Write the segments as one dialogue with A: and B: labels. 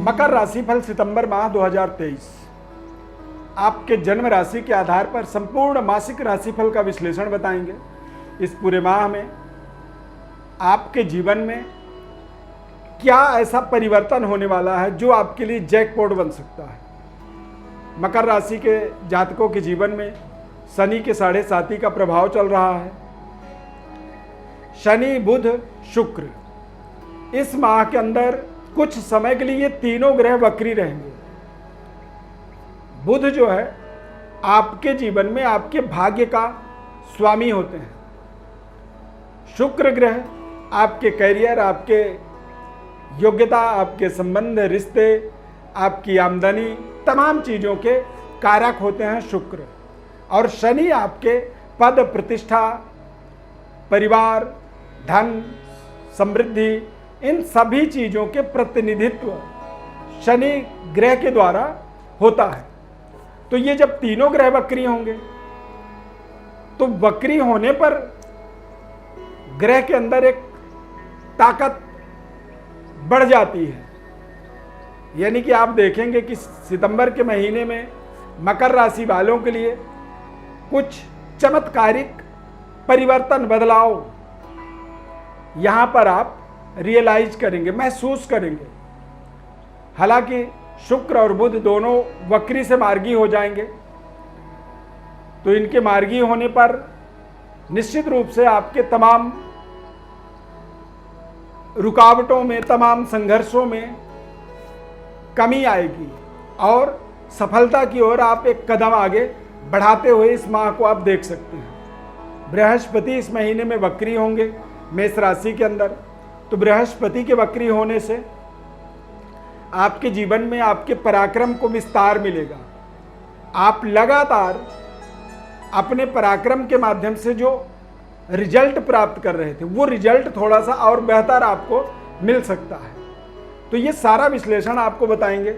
A: मकर राशिफल सितंबर माह 2023 आपके जन्म राशि के आधार पर संपूर्ण मासिक राशिफल का विश्लेषण बताएंगे। इस पूरे माह में आपके जीवन में क्या ऐसा परिवर्तन होने वाला है जो आपके लिए जैकपॉट बन सकता है। मकर राशि के जातकों के जीवन में शनि के 7.5 का प्रभाव चल रहा है। शनि, बुध, शुक्र इस माह के अंदर कुछ समय के लिए ये तीनों ग्रह वक्री रहेंगे। बुध जो है आपके जीवन में आपके भाग्य का स्वामी होते हैं। शुक्र ग्रह आपके करियर, आपके योग्यता, आपके संबंध, रिश्ते, आपकी आमदनी, तमाम चीज़ों के कारक होते हैं शुक्र। और शनि आपके पद, प्रतिष्ठा, परिवार, धन, समृद्धि, इन सभी चीज़ों के प्रतिनिधित्व शनि ग्रह के द्वारा होता है। तो ये जब तीनों ग्रह वक्री होंगे तो वक्री होने पर ग्रह के अंदर एक ताकत बढ़ जाती है। यानी कि आप देखेंगे कि सितंबर के महीने में मकर राशि वालों के लिए कुछ चमत्कारिक परिवर्तन, बदलाव यहाँ पर आप रियलाइज करेंगे, महसूस करेंगे। हालांकि शुक्र और बुध दोनों वक्री से मार्गी हो जाएंगे, तो इनके मार्गी होने पर निश्चित रूप से आपके तमाम रुकावटों में, तमाम संघर्षों में कमी आएगी और सफलता की ओर आप एक कदम आगे बढ़ाते हुए इस माह को आप देख सकते हैं। बृहस्पति इस महीने में वक्री होंगे मेष राशि के अंदर। तो बृहस्पति के वक्री होने से आपके जीवन में आपके पराक्रम को विस्तार मिलेगा। आप लगातार अपने पराक्रम के माध्यम से जो रिजल्ट प्राप्त कर रहे थे वो रिजल्ट थोड़ा सा और बेहतर आपको मिल सकता है। तो ये सारा विश्लेषण आपको बताएंगे।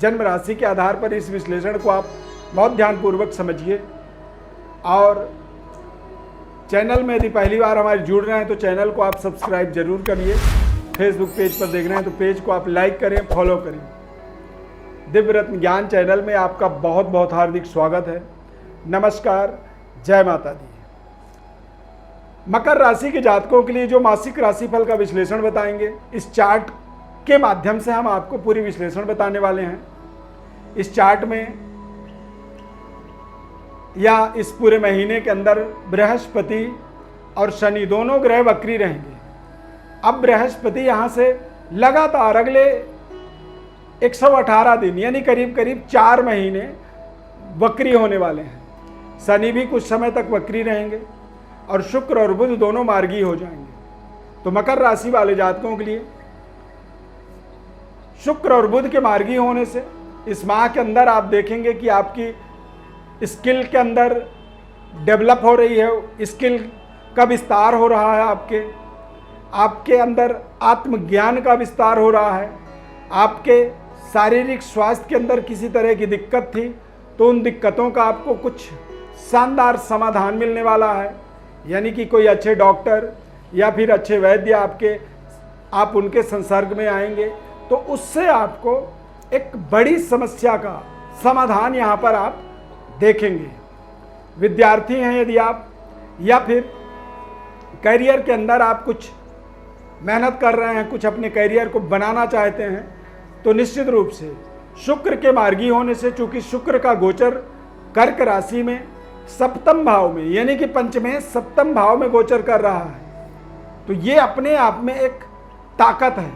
A: जन्म राशि के आधार पर इस विश्लेषण को आप बहुत ध्यानपूर्वक समझिए। और चैनल में यदि पहली बार हमारे जुड़ रहे हैं तो चैनल को आप सब्सक्राइब जरूर करिए। फेसबुक पेज पर देख रहे हैं तो पेज को आप लाइक करें, फॉलो करें। दिव्य रत्न ज्ञान चैनल में आपका बहुत बहुत हार्दिक स्वागत है। नमस्कार, जय माता दी। मकर राशि के जातकों के लिए जो मासिक राशिफल का विश्लेषण बताएंगे, इस चार्ट के माध्यम से हम आपको पूरी विश्लेषण बताने वाले हैं। इस चार्ट में या इस पूरे महीने के अंदर बृहस्पति और शनि दोनों ग्रह वक्री रहेंगे। अब बृहस्पति यहाँ से लगातार अगले 118 दिन यानी करीब करीब 4 महीने वक्री होने वाले हैं। शनि भी कुछ समय तक वक्री रहेंगे और शुक्र और बुध दोनों मार्गी हो जाएंगे। तो मकर राशि वाले जातकों के लिए शुक्र और बुध के मार्गी होने से इस माह के अंदर आप देखेंगे कि आपकी स्किल के अंदर डेवलप हो रही है, स्किल का विस्तार हो रहा है। आपके अंदर आत्मज्ञान का विस्तार हो रहा है। आपके शारीरिक स्वास्थ्य के अंदर किसी तरह की दिक्कत थी तो उन दिक्कतों का आपको कुछ शानदार समाधान मिलने वाला है। यानी कि कोई अच्छे डॉक्टर या फिर अच्छे वैद्य आप उनके संसर्ग में आएंगे तो उससे आपको एक बड़ी समस्या का समाधान यहाँ पर आप देखेंगे। विद्यार्थी हैं यदि आप, या फिर करियर के अंदर आप कुछ मेहनत कर रहे हैं, कुछ अपने करियर को बनाना चाहते हैं, तो निश्चित रूप से शुक्र के मार्गी होने से, चूंकि शुक्र का गोचर कर्क राशि में सप्तम भाव में यानी कि पंचमे सप्तम भाव में गोचर कर रहा है, तो ये अपने आप में एक ताकत है।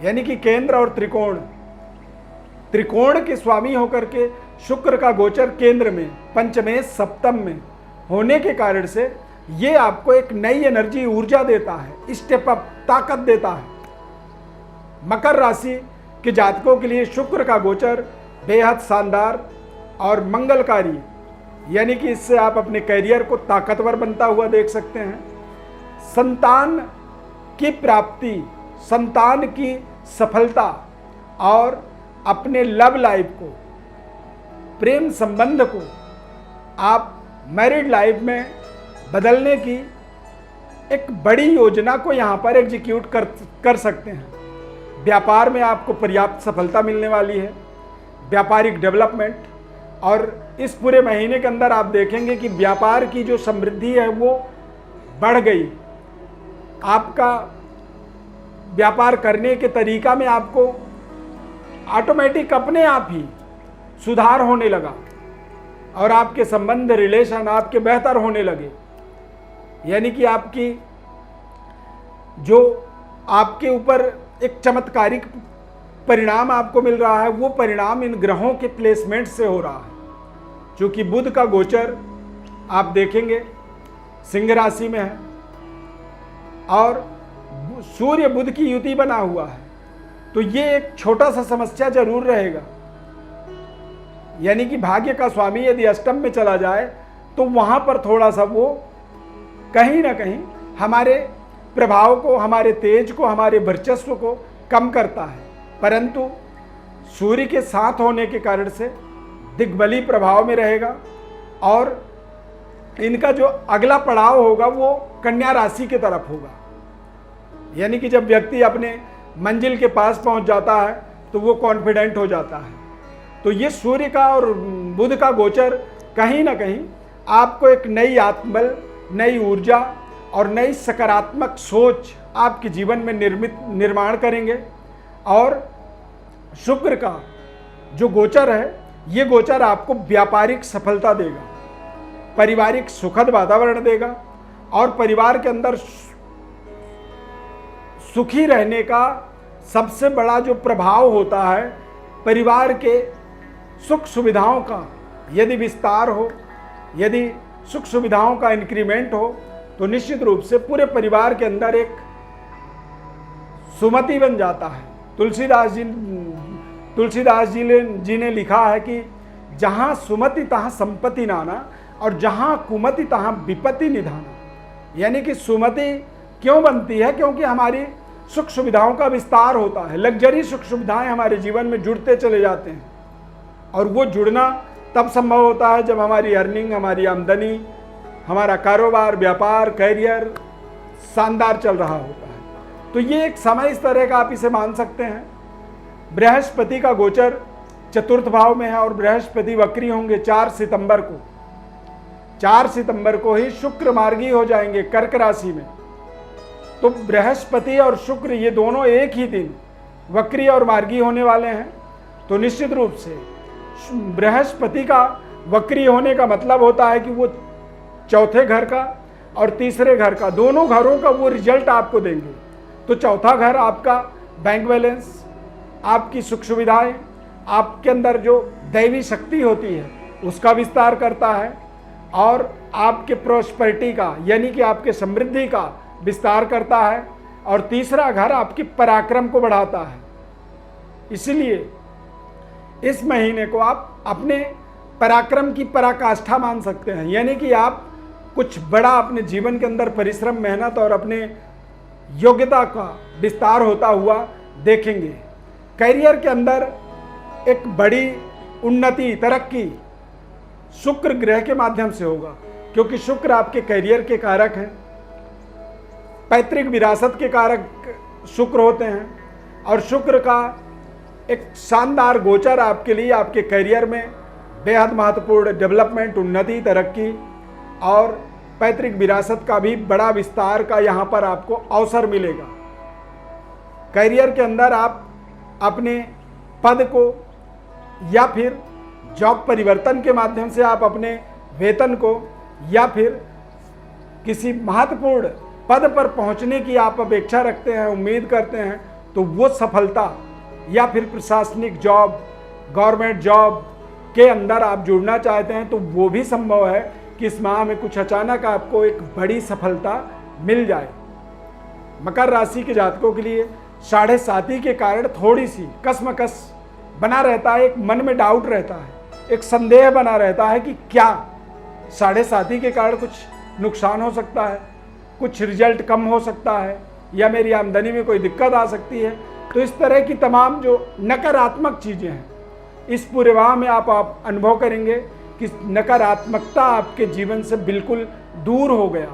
A: यानी कि केंद्र और त्रिकोण के स्वामी होकर के शुक्र का गोचर केंद्र में, पंचमे सप्तम में होने के कारण से ये आपको एक नई एनर्जी, ऊर्जा देता है, स्टेप अप, ताकत देता है। मकर राशि के जातकों के लिए शुक्र का गोचर बेहद शानदार और मंगलकारी, यानी कि इससे आप अपने करियर को ताकतवर बनता हुआ देख सकते हैं। संतान की प्राप्ति, संतान की सफलता और अपने लव लाइफ को, प्रेम संबंध को आप मैरिड लाइफ में बदलने की एक बड़ी योजना को यहाँ पर एग्जीक्यूट कर सकते हैं। व्यापार में आपको पर्याप्त सफलता मिलने वाली है, व्यापारिक डेवलपमेंट। और इस पूरे महीने के अंदर आप देखेंगे कि व्यापार की जो समृद्धि है वो बढ़ गई। आपका व्यापार करने के तरीका में आपको ऑटोमेटिक अपने आप ही सुधार होने लगा और आपके संबंध, रिलेशन आपके बेहतर होने लगे। यानी कि आपकी जो आपके ऊपर एक चमत्कारिक परिणाम आपको मिल रहा है, वो परिणाम इन ग्रहों के प्लेसमेंट से हो रहा है। क्योंकि बुध का गोचर आप देखेंगे सिंह राशि में है और सूर्य बुध की युति बना हुआ है, तो ये एक छोटा सा समस्या जरूर रहेगा। यानी कि भाग्य का स्वामी यदि अष्टम में चला जाए तो वहां पर थोड़ा सा वो कहीं ना कहीं हमारे प्रभाव को, हमारे तेज को, हमारे वर्चस्व को कम करता है। परंतु सूर्य के साथ होने के कारण से दिग्बली प्रभाव में रहेगा और इनका जो अगला पड़ाव होगा वो कन्या राशि की तरफ होगा। यानी कि जब व्यक्ति अपने मंजिल के पास पहुंच जाता है तो वो कॉन्फिडेंट हो जाता है। तो ये सूर्य का और बुध का गोचर कहीं ना कहीं आपको एक नई आत्मबल, नई ऊर्जा और नई सकारात्मक सोच आपके जीवन में निर्माण करेंगे। और शुक्र का जो गोचर है, ये गोचर आपको व्यापारिक सफलता देगा, पारिवारिक सुखद वातावरण देगा और परिवार के अंदर सुखी रहने का सबसे बड़ा जो प्रभाव होता है, परिवार के सुख सुविधाओं का यदि विस्तार हो, यदि सुख सुविधाओं का इंक्रीमेंट हो, तो निश्चित रूप से पूरे परिवार के अंदर एक सुमति बन जाता है। तुलसीदास जी ने लिखा है कि जहाँ सुमति तहाँ संपत्ति नाना और जहाँ कुमति तहाँ विपत्ति निधाना। यानी कि सुमति क्यों बनती है? क्योंकि हमारी सुख सुविधाओं का विस्तार होता है, लग्जरी सुख सुविधाएं हमारे जीवन में जुड़ते चले जाते हैं। और वो जुड़ना तब संभव होता है जब हमारी अर्निंग, हमारी आमदनी, हमारा कारोबार, व्यापार, कैरियर शानदार चल रहा होता है। तो ये एक समय इस तरह का आप इसे मान सकते हैं। बृहस्पति का गोचर चतुर्थ भाव में है और बृहस्पति वक्री होंगे 4 सितंबर को। 4 सितंबर को ही शुक्र मार्गी हो जाएंगे कर्क राशि में। तो बृहस्पति और शुक्र ये दोनों एक ही दिन वक्री और मार्गी होने वाले हैं। तो निश्चित रूप से बृहस्पति का वक्री होने का मतलब होता है कि वो चौथे घर का और तीसरे घर का, दोनों घरों का वो रिजल्ट आपको देंगे। तो चौथा घर आपका बैंक बैलेंस, आपकी सुख सुविधाएं, आपके अंदर जो दैवी शक्ति होती है उसका विस्तार करता है और आपके प्रोस्पेरिटी का, यानी कि आपके समृद्धि का विस्तार करता है। और तीसरा घर आपकी पराक्रम को बढ़ाता है। इसलिए इस महीने को आप अपने पराक्रम की पराकाष्ठा मान सकते हैं। यानी कि आप कुछ बड़ा अपने जीवन के अंदर परिश्रम, मेहनत और अपने योग्यता का विस्तार होता हुआ देखेंगे। करियर के अंदर एक बड़ी उन्नति, तरक्की शुक्र ग्रह के माध्यम से होगा, क्योंकि शुक्र आपके करियर के कारक हैं, पैतृक विरासत के कारक शुक्र होते हैं। और शुक्र का एक शानदार गोचर आपके लिए आपके करियर में बेहद महत्वपूर्ण डेवलपमेंट, उन्नति, तरक्की और पैतृक विरासत का भी बड़ा विस्तार का यहाँ पर आपको अवसर मिलेगा। करियर के अंदर आप अपने पद को या फिर जॉब परिवर्तन के माध्यम से आप अपने वेतन को या फिर किसी महत्वपूर्ण पद पर पहुंचने की आप अपेक्षा रखते हैं, उम्मीद करते हैं, तो वो सफलता या फिर प्रशासनिक जॉब, गवर्नमेंट जॉब के अंदर आप जुड़ना चाहते हैं तो वो भी संभव है कि इस माह में कुछ अचानक आपको एक बड़ी सफलता मिल जाए। मकर राशि के जातकों के लिए 7.5 के कारण थोड़ी सी कसमकस बना रहता है, एक मन में डाउट रहता है, एक संदेह बना रहता है कि क्या 7.5 के कारण कुछ नुकसान हो सकता है, कुछ रिजल्ट कम हो सकता है, या मेरी आमदनी में कोई दिक्कत आ सकती है। तो इस तरह की तमाम जो नकारात्मक चीज़ें हैं इस पूरे माह में आप अनुभव करेंगे कि नकारात्मकता आपके जीवन से बिल्कुल दूर हो गया।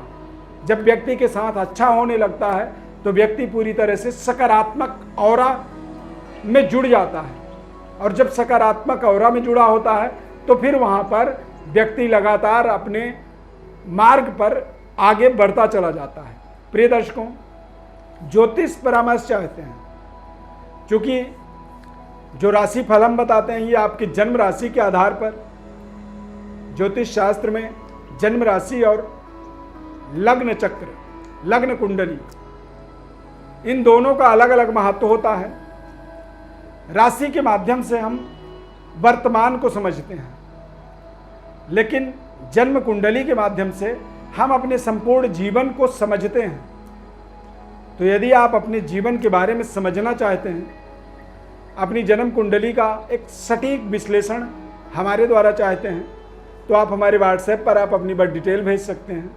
A: जब व्यक्ति के साथ अच्छा होने लगता है तो व्यक्ति पूरी तरह से सकारात्मक ऑरा में जुड़ जाता है। और जब सकारात्मक ऑरा में जुड़ा होता है तो फिर वहाँ पर व्यक्ति लगातार अपने मार्ग पर आगे बढ़ता चला जाता है। प्रिय दर्शकों, ज्योतिष परामर्श चाहते हैं, क्योंकि जो राशि फल हम बताते हैं ये आपकी जन्म राशि के आधार पर, ज्योतिष शास्त्र में जन्म राशि और लग्न चक्र, लग्न कुंडली, इन दोनों का अलग अलग महत्व होता है। राशि के माध्यम से हम वर्तमान को समझते हैं, लेकिन जन्म कुंडली के माध्यम से हम अपने संपूर्ण जीवन को समझते हैं। तो यदि आप अपने जीवन के बारे में समझना चाहते हैं, अपनी जन्म कुंडली का एक सटीक विश्लेषण हमारे द्वारा चाहते हैं, तो आप हमारे व्हाट्सएप पर आप अपनी बर्थ डिटेल भेज सकते हैं।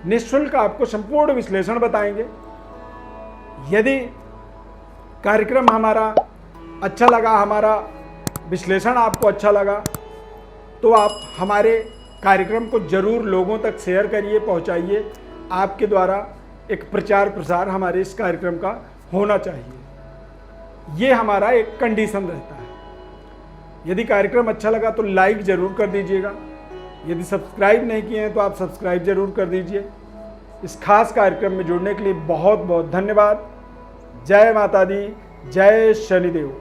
A: निःशुल्क आपको संपूर्ण विश्लेषण बताएंगे। यदि कार्यक्रम हमारा अच्छा लगा, हमारा विश्लेषण आपको अच्छा लगा, तो आप हमारे कार्यक्रम को जरूर लोगों तक शेयर करिए, पहुंचाइए। आपके द्वारा एक प्रचार प्रसार हमारे इस कार्यक्रम का होना चाहिए, ये हमारा एक कंडीशन रहता है। यदि कार्यक्रम अच्छा लगा तो लाइक जरूर कर दीजिएगा। यदि सब्सक्राइब नहीं किए हैं तो आप सब्सक्राइब जरूर कर दीजिए। इस खास कार्यक्रम में जुड़ने के लिए बहुत बहुत धन्यवाद। जय माता दी, जय शनिदेव।